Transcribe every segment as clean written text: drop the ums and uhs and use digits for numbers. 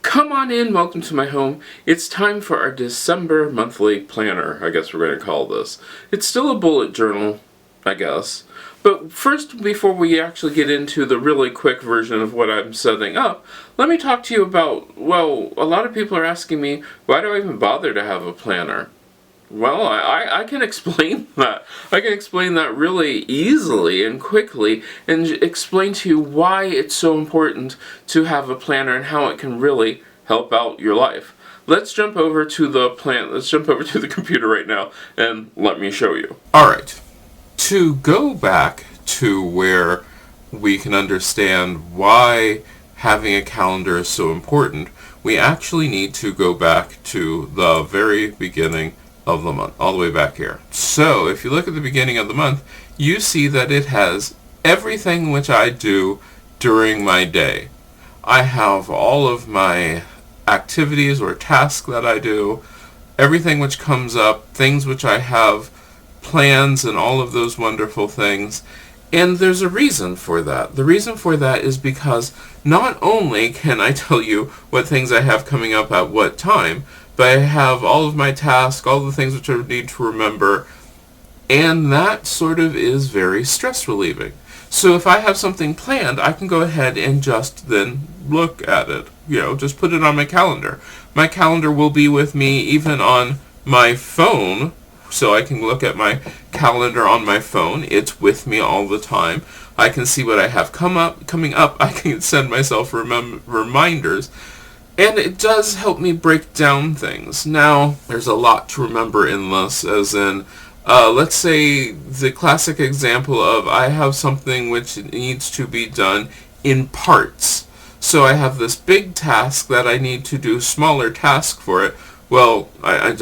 Come on in, welcome to my home. It's time for our December monthly planner, I guess we're going to call this. It's still a bullet journal, I guess. But first, before we actually get into the really quick version of what I'm setting up, let me talk to you about, well, a lot of people are asking me, why do I even bother to have a planner? Well, I can explain that. I can explain that really easily and quickly and explain to you why it's so important to have a planner and how it can really help out your life. Let's jump over to the computer right now and let me show you. Alright, to go back to where we can understand why having a calendar is so important, we actually need to go back to the very beginning of the month, all the way back here. So if you look at the beginning of the month, you see that it has everything which I do during my day. I have all of my activities or tasks that I do, everything which comes up, things which I have, plans and all of those wonderful things. And there's a reason for that. The reason for that is because not only can I tell you what things I have coming up at what time, but I have all of my tasks, all the things which I need to remember, and that sort of is very stress relieving. So if I have something planned, I can go ahead and just then look at it. Just put it on my calendar. My calendar will be with me even on my phone, so I can look at my calendar on my phone. It's with me all the time. I can see what I have coming up. I can send myself reminders. And it does help me break down things. Now, there's a lot to remember in this, as in, let's say the classic example of I have something which needs to be done in parts. So I have this big task that I need to do smaller tasks for it. Well, I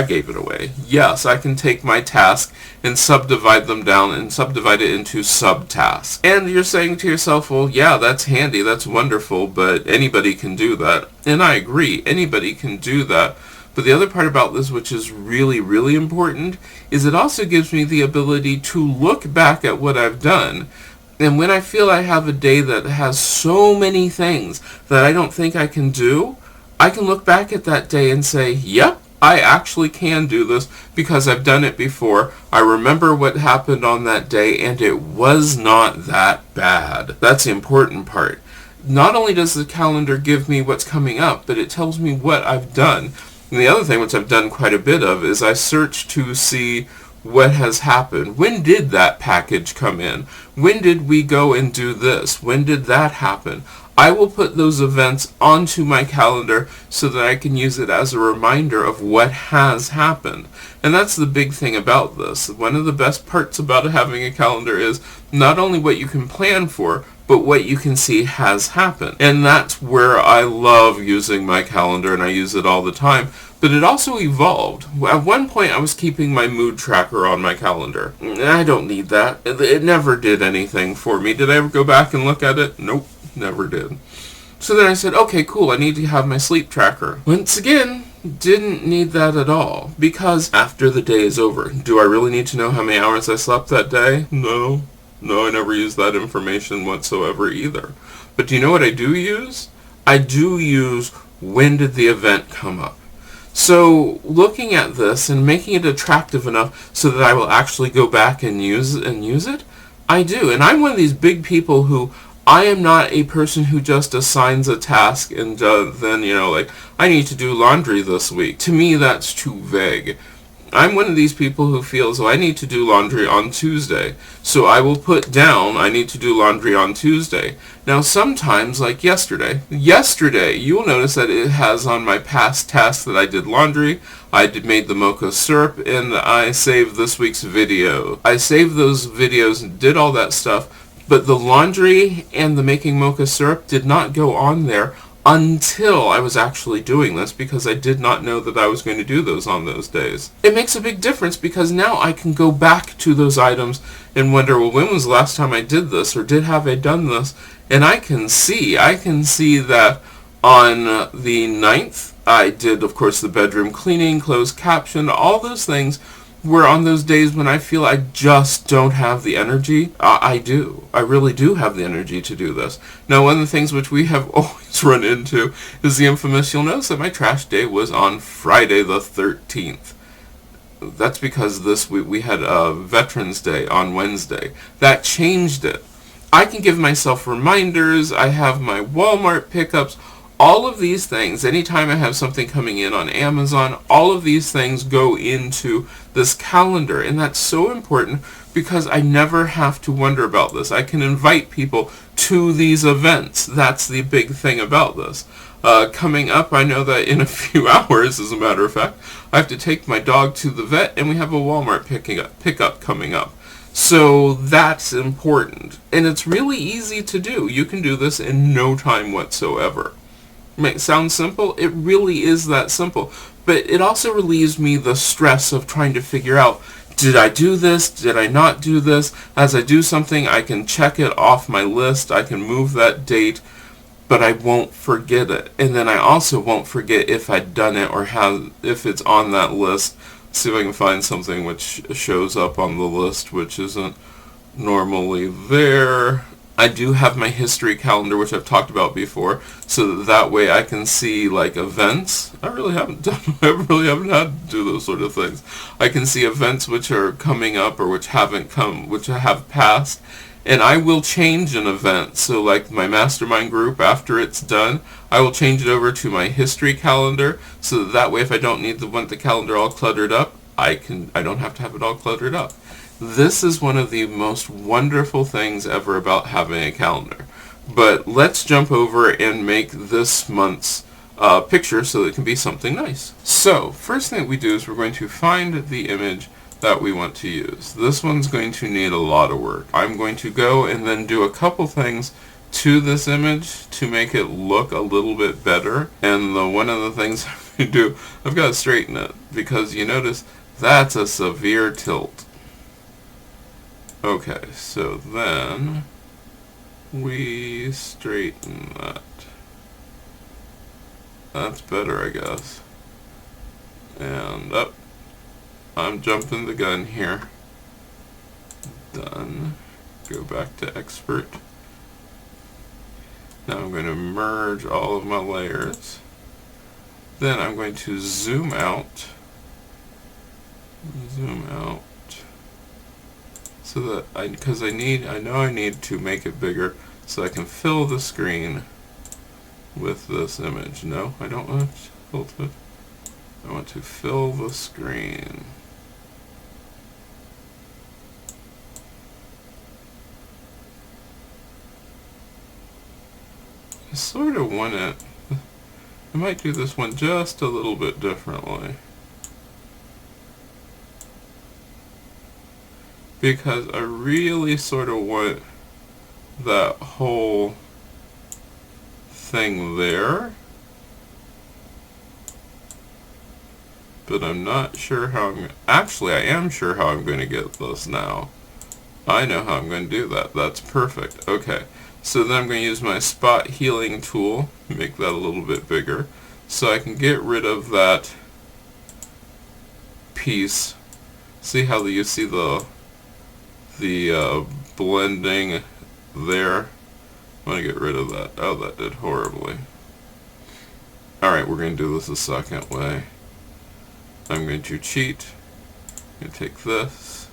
gave it away. Yes, I can take my task and subdivide them down and subdivide it into subtasks. And you're saying to yourself, well, yeah, that's handy, that's wonderful, but anybody can do that. And I agree, anybody can do that. But the other part about this, which is really, really important, is it also gives me the ability to look back at what I've done. And when I feel I have a day that has so many things that I don't think I can do, I can look back at that day and say, yep, I actually can do this because I've done it before. I remember what happened on that day and it was not that bad. That's the important part. Not only does the calendar give me what's coming up, but it tells me what I've done. And the other thing, which I've done quite a bit of, is I search to see what has happened. When did that package come in? When did we go and do this? When did that happen? I will put those events onto my calendar so that I can use it as a reminder of what has happened. And that's the big thing about this. One of the best parts about having a calendar is not only what you can plan for, but what you can see has happened. And that's where I love using my calendar, and I use it all the time. But it also evolved. At one point, I was keeping my mood tracker on my calendar. I don't need that. It never did anything for me. Did I ever go back and look at it? Nope. Never did. So then I said, okay, cool, I need to have my sleep tracker. Once again, didn't need that at all, because after the day is over, do I really need to know how many hours I slept that day? No, I never used that information whatsoever either. But do you know what I do use? I do use when did the event come up. So looking at this and making it attractive enough so that I will actually go back and use it, I do. And I'm one of these big people who I am not a person who just assigns a task and then, like, I need to do laundry this week. To me, that's too vague. I'm one of these people who feels, I need to do laundry on Tuesday. So I will put down, I need to do laundry on Tuesday. Now, sometimes, like yesterday, you will notice that it has on my past tasks that I did laundry, made the mocha syrup, and I saved this week's video. I saved those videos and did all that stuff. But the laundry and the making mocha syrup did not go on there until I was actually doing this, because I did not know that I was going to do those on those days. It makes a big difference because now I can go back to those items and wonder, well, when was the last time I did this, or have I done this? And I can see that on the 9th, I did, of course, the bedroom cleaning, closed caption, all those things. where on those days when I feel I just don't have the energy, I do. I really do have the energy to do this. Now, one of the things which we have always run into is the infamous, you'll notice that my trash day was on Friday the 13th. That's because we had Veterans Day on Wednesday. That changed it. I can give myself reminders. I have my Walmart pickups. All of these things, anytime I have something coming in on Amazon, all of these things go into this calendar. And that's so important because I never have to wonder about this. I can invite people to these events. That's the big thing about this. Coming up, I know that in a few hours, as a matter of fact, I have to take my dog to the vet, and we have a Walmart pickup coming up. So that's important. And it's really easy to do. You can do this in no time whatsoever. It sounds simple? It really is that simple. But it also relieves me the stress of trying to figure out, did I do this? Did I not do this? As I do something, I can check it off my list. I can move that date, but I won't forget it. And then I also won't forget if I've done it or if it's on that list. See if I can find something which shows up on the list which isn't normally there. I do have my history calendar, which I've talked about before, so that way I can see like events. I really haven't had to do those sort of things. I can see events which are coming up or which haven't come, which have passed, and I will change an event. So like my mastermind group, after it's done, I will change it over to my history calendar, so that way if I don't need the calendar all cluttered up, I don't have to have it all cluttered up. This is one of the most wonderful things ever about having a calendar. But let's jump over and make this month's picture so that it can be something nice. So, first thing that we do is we're going to find the image that we want to use. This one's going to need a lot of work. I'm going to go and then do a couple things to this image to make it look a little bit better. And one of the things I'm going to do, I've got to straighten it, because you notice that's a severe tilt. Okay, so then we straighten that. That's better, I guess. And up. I'm jumping the gun here. Done. Go back to expert. Now I'm going to merge all of my layers. Then I'm going to zoom out. Zoom out. So that I know I need to make it bigger so I can fill the screen with this image. No, I don't want to tilt it. I want to fill the screen. I sort of want it. I might do this one just a little bit differently, because I really sort of want that whole thing there, but I'm not sure how actually I am sure how I'm going to get this now. I know how I'm going to do that. That's perfect. Okay, so then I'm going to use my spot healing tool, make that a little bit bigger, so I can get rid of that piece. See how you see the blending there? I want to get rid of that. Oh, that did horribly. Alright, we're going to do this a second way. I'm going to cheat. I'm going to take this,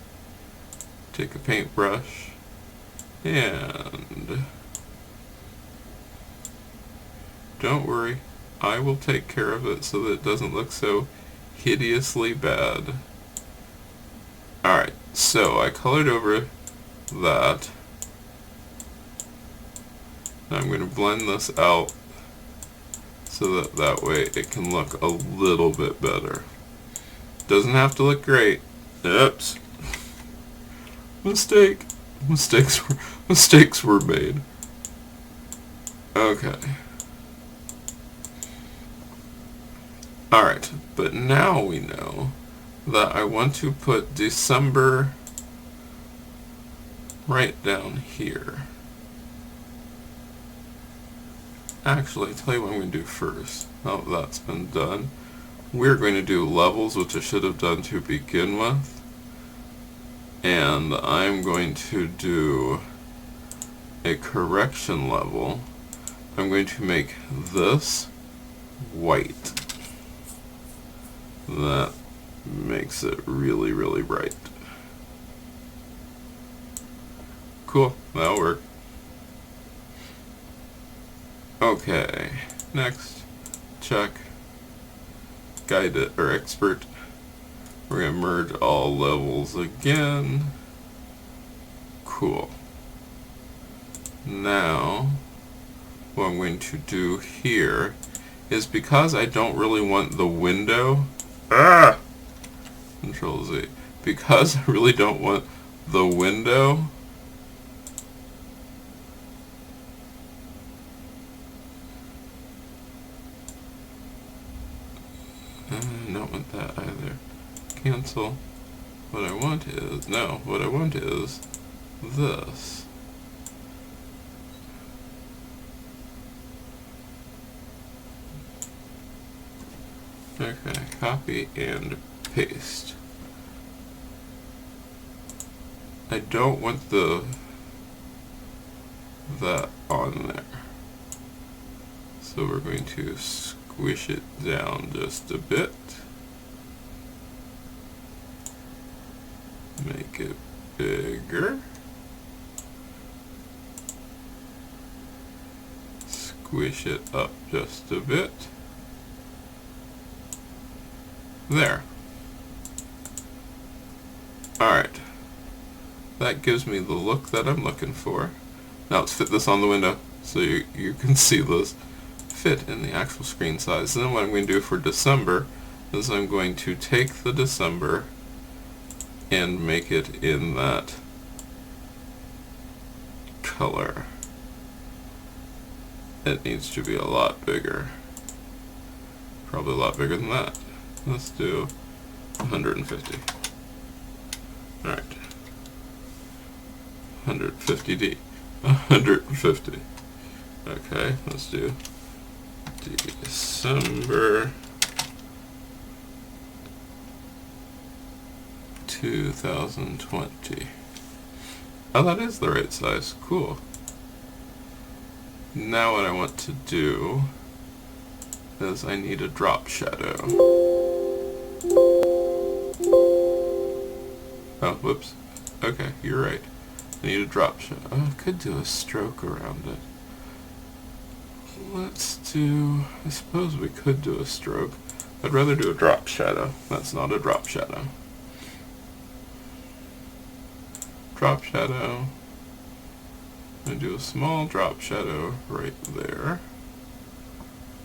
take a paintbrush, and don't worry, I will take care of it so that it doesn't look so hideously bad. Alright, so I colored over that. Now I'm going to blend this out so that way it can look a little bit better. Doesn't have to look great. Oops. Mistake. Mistakes were made. Okay. Alright, but now we know that I want to put December right down here. Actually, I'll tell you what I'm going to do first. Now that that's been done, we're going to do levels, which I should have done to begin with. and I'm going to do a correction level. I'm going to make this white. That makes it really, really bright. Cool, that'll work. Okay, next, check, guided or expert. We're going to merge all levels again. Cool. Now, what I'm going to do here is, because I don't really want the window, Control Z, because I really don't want the window, I don't want that either. Cancel. What I want is, no, what I want is this. Okay, copy and paste. I don't want that on there. So we're going to squish it down just a bit. Make it bigger. Squish it up just a bit. There. Alright. That gives me the look that I'm looking for. Now let's fit this on the window so you can see this fit in the actual screen size. And then what I'm going to do for December is I'm going to take the December and make it in that color. It needs to be a lot bigger. Probably a lot bigger than that. Let's do 150. Alright. 150D. 150. Okay, let's do December 2020. Oh, that is the right size. Cool. Now what I want to do is I need a drop shadow. Oh, whoops. Okay, you're right. I need a drop shadow. Oh, I could do a stroke around it. Let's do... I suppose we could do a stroke. I'd rather do a drop shadow. That's not a drop shadow. Drop shadow. I'm going to do a small drop shadow right there.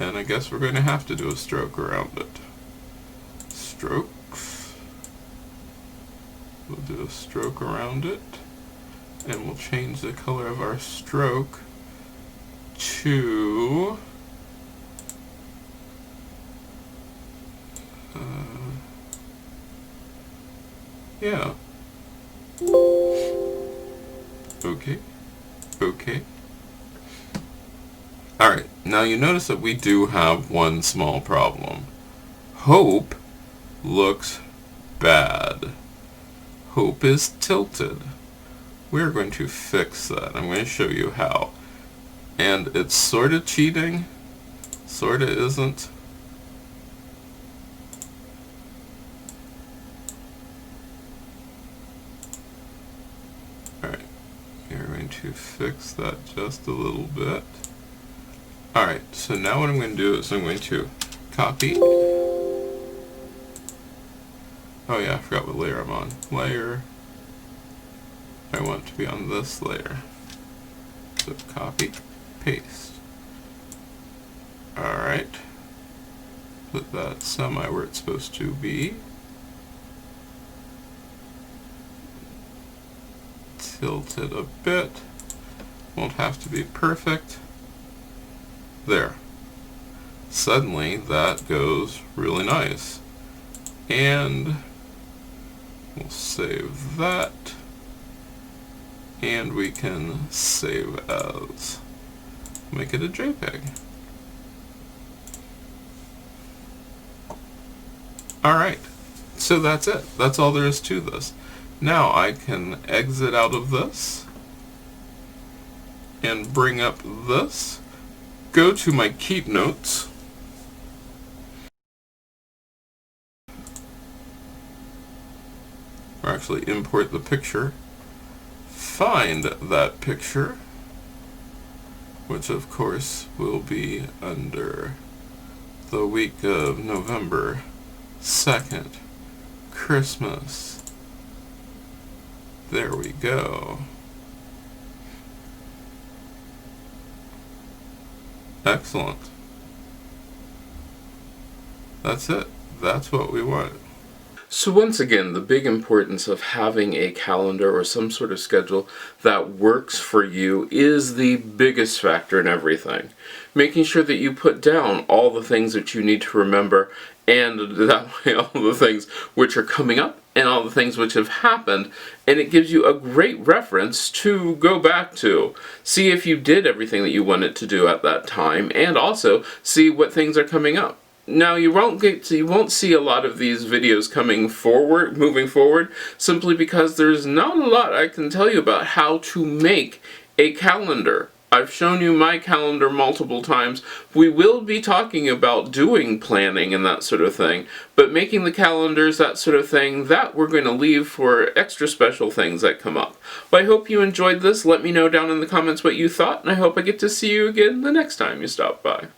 And I guess we're going to have to do a stroke around it. Strokes. We'll do a stroke around it. And we'll change the color of our stroke to... yeah. Okay. Okay. Alright, now you notice that we do have one small problem. Hope looks bad. Hope is tilted. We're going to fix that. I'm going to show you how. And it's sort of cheating, sort of isn't. Alright, we're going to fix that just a little bit. Alright, so now what I'm going to do is I'm going to copy. Oh yeah, I forgot what layer I'm on. Layer. I want to be on this layer. So copy, paste. Alright. Put that semi where it's supposed to be. Tilt it a bit. Won't have to be perfect. There. Suddenly that goes really nice. And we'll save that. And we can save as. Make it a JPEG. Alright, so that's it. That's all there is to this. Now I can exit out of this and bring up this, go to my Keep Notes, or actually import the picture, find that picture, which of course will be under the week of November 2nd, Christmas. There we go. Excellent. That's it. That's what we want. So once again, the big importance of having a calendar or some sort of schedule that works for you is the biggest factor in everything. Making sure that you put down all the things that you need to remember, and that way all the things which are coming up and all the things which have happened, and it gives you a great reference to go back to. See if you did everything that you wanted to do at that time, and also see what things are coming up. Now you won't see a lot of these videos moving forward, simply because there's not a lot I can tell you about how to make a calendar. I've shown you my calendar multiple times. We will be talking about doing planning and that sort of thing, but making the calendars, that sort of thing, that we're going to leave for extra special things that come up. Well, I hope you enjoyed this. Let me know down in the comments what you thought, and I hope I get to see you again the next time you stop by.